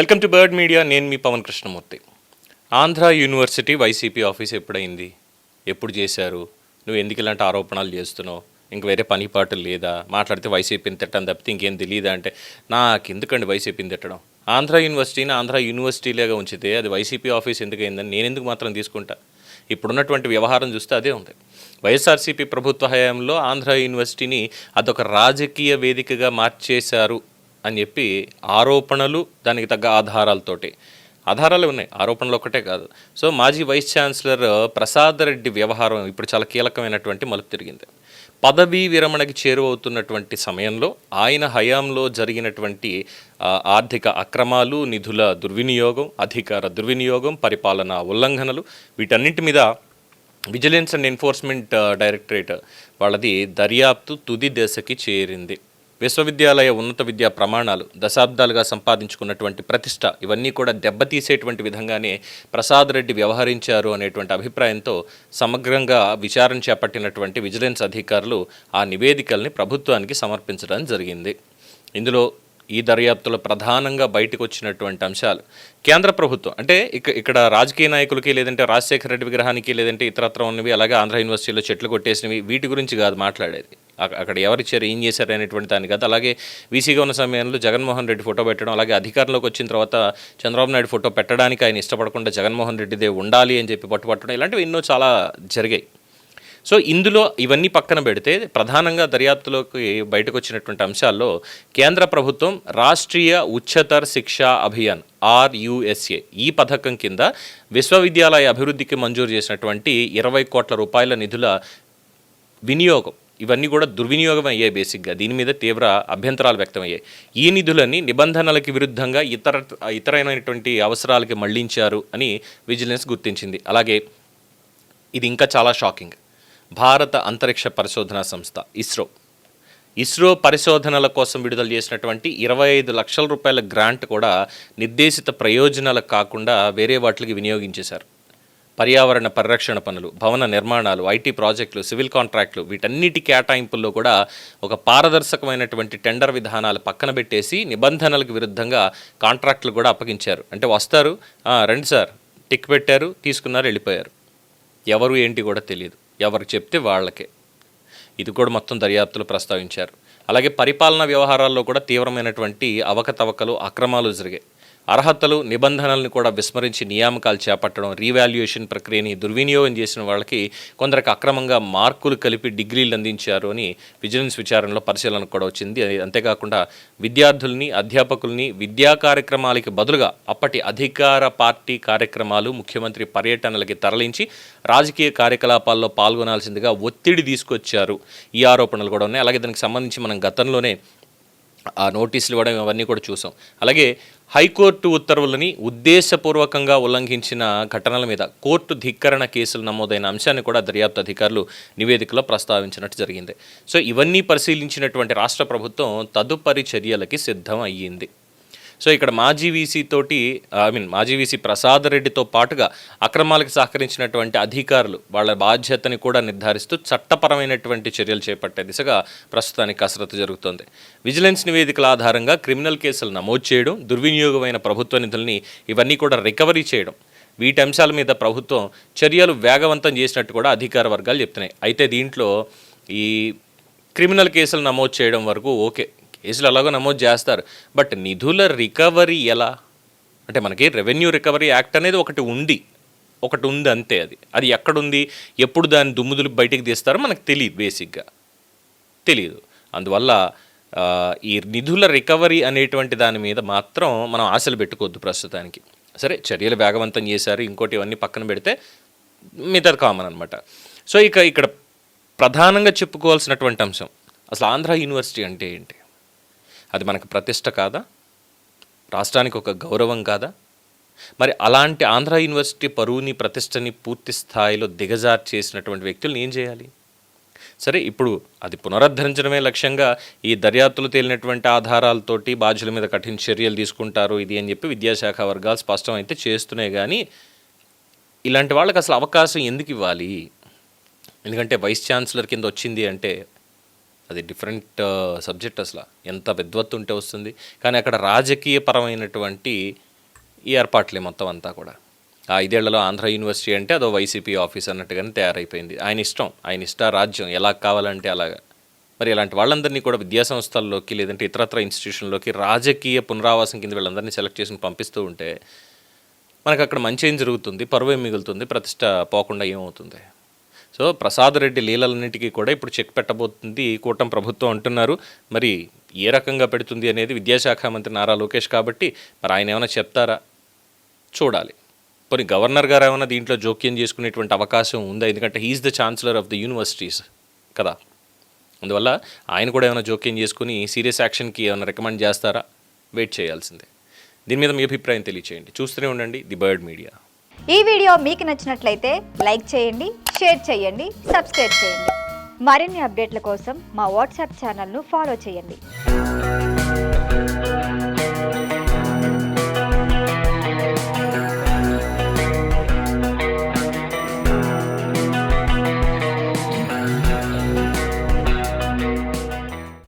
Welcome to bird media. నేను మీ Pavan Krishnamurthy. Andhra university YCP office ఎప్పుడైంది, ఎప్పుడు చేశారు, నువ్వు ఎందుకు ఇలాంటి ఆరోపణలు చేస్తున్నావు, ఇంక వేరే పని పాటలు లేదా, మాట్లాడితే వైసీపీని తిట్టడం తప్పితే ఇంకేం తెలియదా అంటే నాకు ఎందుకండి వైసీపీని తిట్టడం. ఆంధ్ర యూనివర్సిటీని ఆంధ్ర యూనివర్సిటీలాగా ఉంచితే అది వైసీపీ ఆఫీస్ ఎందుకు అయిందని నేను ఎందుకు మాత్రం తీసుకుంటా. ఇప్పుడున్నటువంటి వ్యవహారం చూస్తే అదే ఉంది. వైఎస్ఆర్సీపీ ప్రభుత్వ హయాంలో ఆంధ్ర యూనివర్సిటీని అదొక రాజకీయ వేదికగా మార్చేశారు అని చెప్పి ఆరోపణలు, దానికి తగ్గ ఆధారాలు ఉన్నాయి, ఆరోపణలు ఒకటే కాదు. సో మాజీ వైస్ ఛాన్సలర్ ప్రసాద్ రెడ్డి వ్యవహారం ఇప్పుడు చాలా కీలకమైనటువంటి మలుపు తిరిగింది. పదవీ విరమణకి చేరువవుతున్నటువంటి సమయంలో ఆయన హయాంలో జరిగినటువంటి ఆర్థిక అక్రమాలు, నిధుల దుర్వినియోగం, అధికార దుర్వినియోగం, పరిపాలనా ఉల్లంఘనలు, వీటన్నింటి మీద విజిలెన్స్ అండ్ ఎన్ఫోర్స్మెంట్ డైరెక్టరేట్ వాళ్ళది దర్యాప్తు తుది దశకి చేరింది. విశ్వవిద్యాలయ ఉన్నత విద్యా ప్రమాణాలు, దశాబ్దాలుగా సంపాదించుకున్నటువంటి ప్రతిష్ట, ఇవన్నీ కూడా దెబ్బతీసేటువంటి విధంగానే ప్రసాద్ రెడ్డి వ్యవహరించారు అనేటువంటి అభిప్రాయంతో సమగ్రంగా విచారణ చేపట్టినటువంటి విజిలెన్స్ అధికారులు ఆ నివేదికల్ని ప్రభుత్వానికి సమర్పించడం జరిగింది. ఇందులో ఈ దర్యాప్తులో ప్రధానంగా బయటకు వచ్చినటువంటి అంశాలు, కేంద్ర ప్రభుత్వం అంటే ఇక్కడ రాజకీయ నాయకులకి, లేదంటే రాజశేఖర రెడ్డి విగ్రహానికి, లేదంటే ఇతరత్ర ఉన్నవి, అలాగే ఆంధ్ర యూనివర్సిటీలో చెట్లు కొట్టేసినవి, వీటి గురించి కాదు మాట్లాడేది. అక్కడ ఎవరిచ్చారు, ఏం చేశారు అనేటువంటి దాన్ని కాదు. అలాగే వీసీగా ఉన్న సమయంలో జగన్మోహన్ రెడ్డి ఫోటో పెట్టడం, అలాగే అధికారంలోకి వచ్చిన తర్వాత చంద్రబాబు నాయుడు ఫోటో పెట్టడానికి ఆయన ఇష్టపడకుండా జగన్మోహన్ రెడ్డిదే ఉండాలి అని చెప్పి పట్టుపట్టడం, ఇలాంటివి ఎన్నో చాలా జరిగాయి. సో ఇందులో ఇవన్నీ పక్కన పెడితే ప్రధానంగా దర్యాప్తులోకి బయటకు వచ్చినటువంటి అంశాల్లో కేంద్ర ప్రభుత్వం రాష్ట్రీయ ఉच्चतर శిక్షా అభియాన్ RUSA ఈ పథకం కింద విశ్వవిద్యాలయ అభివృద్ధికి మంజూరు చేసినటువంటి 20 కోట్ల రూపాయల నిధుల వినియోగం, ఇవన్నీ కూడా దుర్వినియోగం అయ్యాయి. బేసిక్గా దీని మీద తీవ్ర అభ్యంతరాలు వ్యక్తమయ్యాయి. ఈ నిధులని నిబంధనలకి విరుద్ధంగా ఇతరైనటువంటి అవసరాలకి మళ్లించారు అని విజిలెన్స్ గుర్తించింది. అలాగే ఇది ఇంకా చాలా షాకింగ్, భారత అంతరిక్ష పరిశోధనా సంస్థ ఇస్రో పరిశోధనల కోసం విడుదల చేసినటువంటి 25 లక్షల రూపాయల గ్రాంట్ కూడా నిర్దేశిత ప్రయోజనాలకు కాకుండా వేరే వాటికి వినియోగించేశారు. పర్యావరణ పరిరక్షణ పనులు, భవన నిర్మాణాలు, ఐటీ ప్రాజెక్టులు, సివిల్ కాంట్రాక్టులు, వీటన్నిటి కేటాయింపుల్లో కూడా ఒక పారదర్శకమైనటువంటి టెండర్ విధానాలు పక్కన పెట్టేసి నిబంధనలకు విరుద్ధంగా కాంట్రాక్టులు కూడా అప్పగించారు. అంటే వస్తారు, రండి సార్, టిక్ పెట్టారు, తీసుకున్నారు, వెళ్ళిపోయారు. ఎవరు ఏంటి కూడా తెలియదు, ఎవరు చెప్తే వాళ్ళకే. ఇది కూడా మొత్తం దర్యాప్తులు ప్రస్తావించారు. అలాగే పరిపాలనా వ్యవహారాల్లో కూడా తీవ్రమైనటువంటి అవకతవకలు, అక్రమాలు జరిగాయి. అర్హతలు, నిబంధనలను కూడా విస్మరించి నియామకాలు చేపట్టడం, రీవాల్యుయేషన్ ప్రక్రియని దుర్వినియోగం చేసిన వాళ్ళకి కొందరికి అక్రమంగా మార్కులు కలిపి డిగ్రీలు అందించారు అని విజిలెన్స్ విచారణలో పరిశీలనకు కూడా వచ్చింది. అంతేకాకుండా విద్యార్థుల్ని, అధ్యాపకుల్ని విద్యా కార్యక్రమాలకి బదులుగా అప్పటి అధికార పార్టీ కార్యక్రమాలు, ముఖ్యమంత్రి పర్యటనలకి తరలించి రాజకీయ కార్యకలాపాల్లో పాల్గొనాల్సిందిగా ఒత్తిడి తీసుకొచ్చారు. ఈ ఆరోపణలు కూడా ఉన్నాయి. అలాగే దానికి సంబంధించి మనం గతంలోనే ఆ నోటీసులు ఇవ్వడం, ఇవన్నీ కూడా చూసాం. అలాగే హైకోర్టు ఉత్తర్వులని ఉద్దేశపూర్వకంగా ఉల్లంఘించిన ఘటనల మీద కోర్టు ధిక్కరణ కేసులు నమోదైన అంశాన్ని కూడా దర్యాప్తు అధికారులు నివేదికలో ప్రస్తావించినట్టు జరిగింది. సో ఇవన్నీ పరిశీలించినటువంటి రాష్ట్ర ప్రభుత్వం తదుపరి చర్యలకి సిద్ధం అయ్యింది. సో ఇక్కడ మాజీ వీసీ ప్రసాద్ రెడ్డితో పాటుగా అక్రమాలకు సహకరించినటువంటి అధికారులు వాళ్ళ బాధ్యతని కూడా నిర్ధారిస్తూ చట్టపరమైనటువంటి చర్యలు చేపట్టే దిశగా ప్రస్తుతానికి కసరత్తు జరుగుతోంది. విజిలెన్స్ నివేదికల ఆధారంగా క్రిమినల్ కేసులు నమోదు చేయడం, దుర్వినియోగమైన ప్రభుత్వ నిధుల్ని ఇవన్నీ కూడా రికవరీ చేయడం, వీటి అంశాల మీద ప్రభుత్వం చర్యలు వేగవంతం చేసినట్టు కూడా అధికార వర్గాలు చెప్తున్నాయి. అయితే దీంట్లో ఈ క్రిమినల్ కేసులు నమోదు చేయడం వరకు ఓకే, కేసులు అలాగో నమోదు చేస్తారు. బట్ నిధుల రికవరీ ఎలా అంటే, మనకి రెవెన్యూ రికవరీ యాక్ట్ అనేది ఒకటి ఉంది అంతే. అది ఎక్కడుంది, ఎప్పుడు దాని దుమ్ముదులు బయటికి తీస్తారో మనకు తెలియదు, బేసిక్గా తెలియదు. అందువల్ల ఈ నిధుల రికవరీ అనేటువంటి దాని మీద మాత్రం మనం ఆశలు పెట్టుకోవద్దు ప్రస్తుతానికి. సరే, చర్యలు వేగవంతం చేశారు, ఇంకోటి ఇవన్నీ పక్కన పెడితే మిగతా కామన్ అనమాట. సో ఇక్కడ ప్రధానంగా చెప్పుకోవాల్సినటువంటి అంశం, అసలు ఆంధ్ర యూనివర్సిటీ అంటే ఏంటి? అది మనకు ప్రతిష్ట కాదా? రాష్ట్రానికి ఒక గౌరవం కాదా? మరి అలాంటి ఆంధ్ర యూనివర్సిటీ పరువుని, ప్రతిష్టని పూర్తి స్థాయిలో దిగజార్ చేసినటువంటి వ్యక్తులను ఏం చేయాలి? సరే, ఇప్పుడు అది పునరుద్ధరించడమే లక్ష్యంగా ఈ దర్యాప్తులు తేలినటువంటి ఆధారాలతోటి బాధ్యుల మీద కఠిన చర్యలు తీసుకుంటారు ఇది అని చెప్పి విద్యాశాఖ వర్గాలు స్పష్టం అయితే చేస్తున్నాయి. కానీ ఇలాంటి వాళ్ళకి అసలు అవకాశం ఎందుకు ఇవ్వాలి? ఎందుకంటే వైస్ ఛాన్సలర్ కింద వచ్చింది అంటే అది డిఫరెంట్ సబ్జెక్ట్. అసలు ఎంత విద్వత్తు ఉంటే వస్తుంది. కానీ అక్కడ రాజకీయపరమైనటువంటి ఈ ఏర్పాట్లే మొత్తం అంతా కూడా. ఆ 5 ఏళ్లలో ఆంధ్ర యూనివర్సిటీ అంటే అదో వైసీపీ ఆఫీస్ అన్నట్టుగానే తయారైపోయింది. ఆయన ఇష్టం, ఆయన ఇష్టారాజ్యం, ఎలా కావాలంటే అలాగా. మరి ఇలాంటి వాళ్ళందరినీ కూడా విద్యాసంస్థల్లోకి లేదంటే ఇతరత్ర ఇన్స్టిట్యూషన్లోకి రాజకీయ పునరావాసం కింద వీళ్ళందరినీ సెలెక్ట్ చేసి పంపిస్తూ ఉంటే మనకు అక్కడ మంచి ఏం జరుగుతుంది, పరువు ఏం మిగులుతుంది, ప్రతిష్ట పోకుండా ఏమవుతుంది? సో ప్రసాద్ రెడ్డి లీలలన్నింటికీ కూడా ఇప్పుడు చెక్ పెట్టబోతుంది కూటమి ప్రభుత్వం అంటున్నారు. మరి ఏ రకంగా పెడుతుంది అనేది విద్యాశాఖ మంత్రి నారా లోకేష్ కాబట్టి మరి ఆయన ఏమైనా చెప్తారా చూడాలి. పోనీ గవర్నర్ గారు ఏమైనా దీంట్లో జోక్యం చేసుకునేటువంటి అవకాశం ఉందా? ఎందుకంటే he is the chancellor of the universities కదా. అందువల్ల ఆయన కూడా ఏమైనా జోక్యం చేసుకుని సీరియస్ యాక్షన్కి ఏమైనా రికమెండ్ చేస్తారా? వెయిట్ చేయాల్సిందే. దీని మీద మీ అభిప్రాయం తెలియచేయండి. చూస్తూనే ఉండండి ది బర్డ్ మీడియా. ఈ వీడియో మీకు నచ్చినట్లయితే లైక్ చేయండి, షేర్ చేయండి, సబ్స్క్రైబ్ చేయండి. మరిన్ని అప్డేట్ల కోసం మా వాట్సాప్ ఛానల్ను ఫాలో చేయండి.